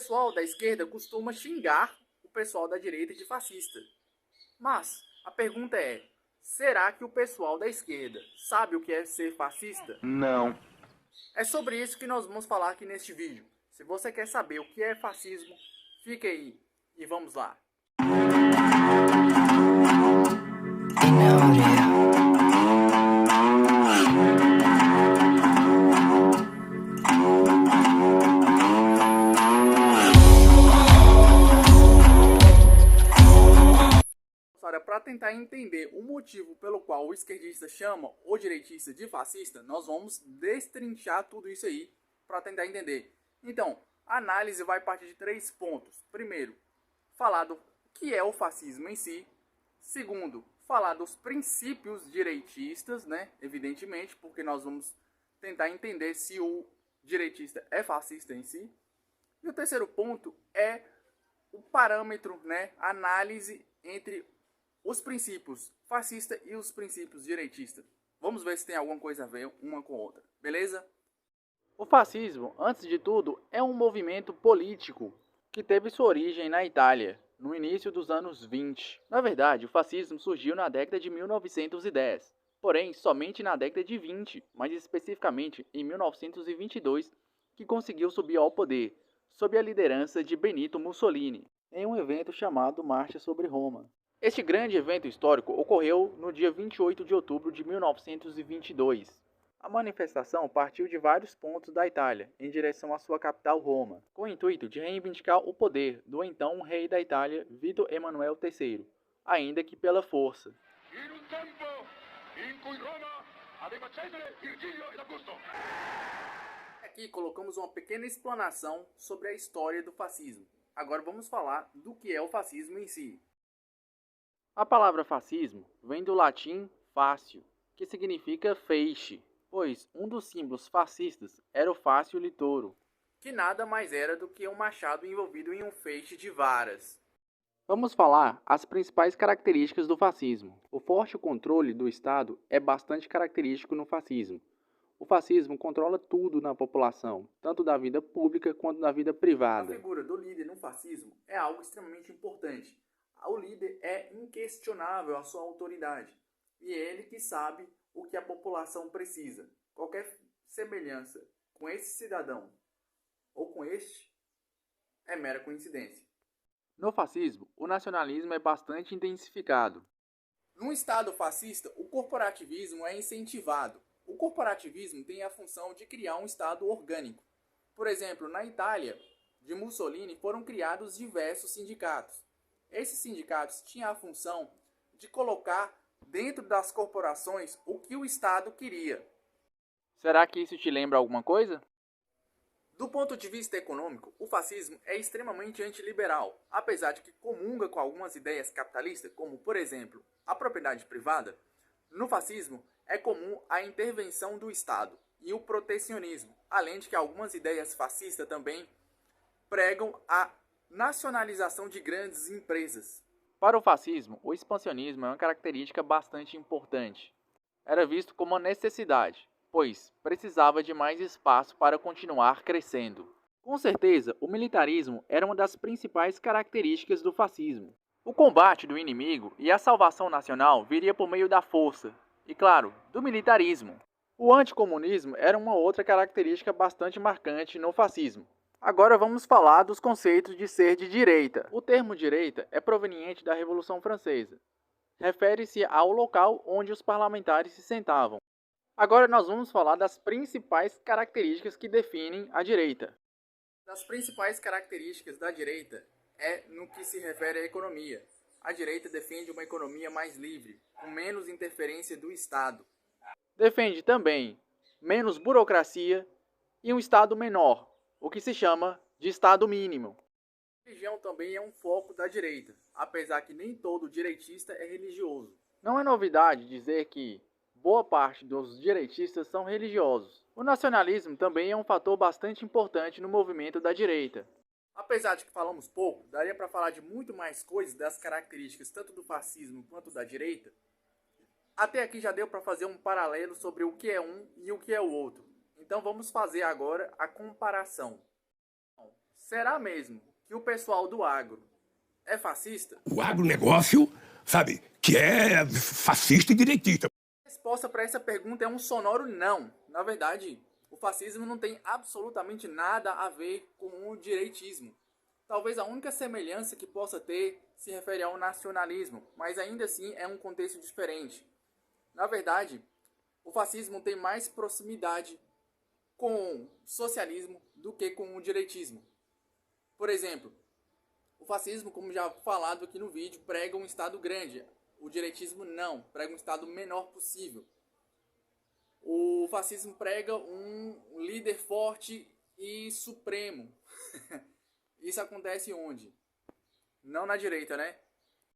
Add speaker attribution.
Speaker 1: pessoal da esquerda costuma xingar o pessoal da direita de fascista. Mas a pergunta é, será que o pessoal da esquerda sabe o que é ser fascista?
Speaker 2: Não.
Speaker 1: É sobre isso que nós vamos falar aqui neste vídeo. Se você quer saber o que é fascismo, fique aí e vamos lá. Para tentar entender o motivo pelo qual o esquerdista chama o direitista de fascista, nós vamos destrinchar tudo isso aí para tentar entender. Então, a análise vai partir de 3 pontos. Primeiro, falar do que é o fascismo em si. Segundo, falar dos princípios direitistas, né? Evidentemente, porque nós vamos tentar entender se o direitista é fascista em si. E o terceiro ponto é o parâmetro, né? Análise entre os princípios fascista e os princípios direitistas. Vamos ver se tem alguma coisa a ver uma com a outra, beleza? O fascismo, antes de tudo, é um movimento político que teve sua origem na Itália, no início dos anos 20. Na verdade, o fascismo surgiu na década de 1910, porém somente na década de 20, mais especificamente em 1922, que conseguiu subir ao poder, sob a liderança de Benito Mussolini, em um evento chamado Marcha sobre Roma. Este grande evento histórico ocorreu no dia 28 de outubro de 1922. A manifestação partiu de vários pontos da Itália, em direção à sua capital Roma, com o intuito de reivindicar o poder do então rei da Itália, Vítor Emanuel III, ainda que pela força. Aqui colocamos uma pequena explanação sobre a história do fascismo. Agora vamos falar do que é o fascismo em si. A palavra fascismo vem do latim fácio, que significa feixe, pois um dos símbolos fascistas era o fácio litoro, que nada mais era do que um machado envolvido em um feixe de varas. Vamos falar as principais características do fascismo. O forte controle do Estado é bastante característico no fascismo. O fascismo controla tudo na população, tanto da vida pública quanto da vida privada. A figura do líder no fascismo é algo extremamente importante. O líder é inquestionável a sua autoridade e é ele que sabe o que a população precisa. Qualquer semelhança com esse cidadão ou com este é mera coincidência. No fascismo, o nacionalismo é bastante intensificado. Num Estado fascista, o corporativismo é incentivado. O corporativismo tem a função de criar um Estado orgânico. Por exemplo, na Itália de Mussolini foram criados diversos sindicatos. Esses sindicatos tinham a função de colocar dentro das corporações o que o Estado queria. Será que isso te lembra alguma coisa? Do ponto de vista econômico, o fascismo é extremamente antiliberal, apesar de que comunga com algumas ideias capitalistas, como, por exemplo, a propriedade privada. No fascismo, é comum a intervenção do Estado e o protecionismo, além de que algumas ideias fascistas também pregam a nacionalização de grandes empresas. Para o fascismo, o expansionismo é uma característica bastante importante. Era visto como uma necessidade, pois precisava de mais espaço para continuar crescendo. Com certeza, o militarismo era uma das principais características do fascismo. O combate do inimigo e a salvação nacional viria por meio da força, e claro, do militarismo. O anticomunismo era uma outra característica bastante marcante no fascismo. Agora vamos falar dos conceitos de ser de direita. O termo direita é proveniente da Revolução Francesa. Refere-se ao local onde os parlamentares se sentavam. Agora nós vamos falar das principais características que definem a direita. Das principais características da direita é no que se refere à economia. A direita defende uma economia mais livre, com menos interferência do Estado. Defende também menos burocracia e um Estado menor, o que se chama de Estado mínimo. A religião também é um foco da direita, apesar que nem todo direitista é religioso. Não é novidade dizer que boa parte dos direitistas são religiosos. O nacionalismo também é um fator bastante importante no movimento da direita. Apesar de que falamos pouco, daria para falar de muito mais coisas das características tanto do fascismo quanto da direita. Até aqui já deu para fazer um paralelo sobre o que é um e o que é o outro. Então vamos fazer agora a comparação. Será mesmo que o pessoal do agro é fascista?
Speaker 2: O agronegócio, sabe, que é fascista e direitista.
Speaker 1: A resposta para essa pergunta é um sonoro não. Na verdade, o fascismo não tem absolutamente nada a ver com o direitismo. Talvez a única semelhança que possa ter se refere ao nacionalismo, mas ainda assim é um contexto diferente. Na verdade, o fascismo tem mais proximidade com o socialismo do que com o direitismo. Por exemplo, o fascismo, como já falado aqui no vídeo, prega um Estado grande. O direitismo não, prega um Estado menor possível. O fascismo prega um líder forte e supremo. Isso acontece onde? Não na direita, né?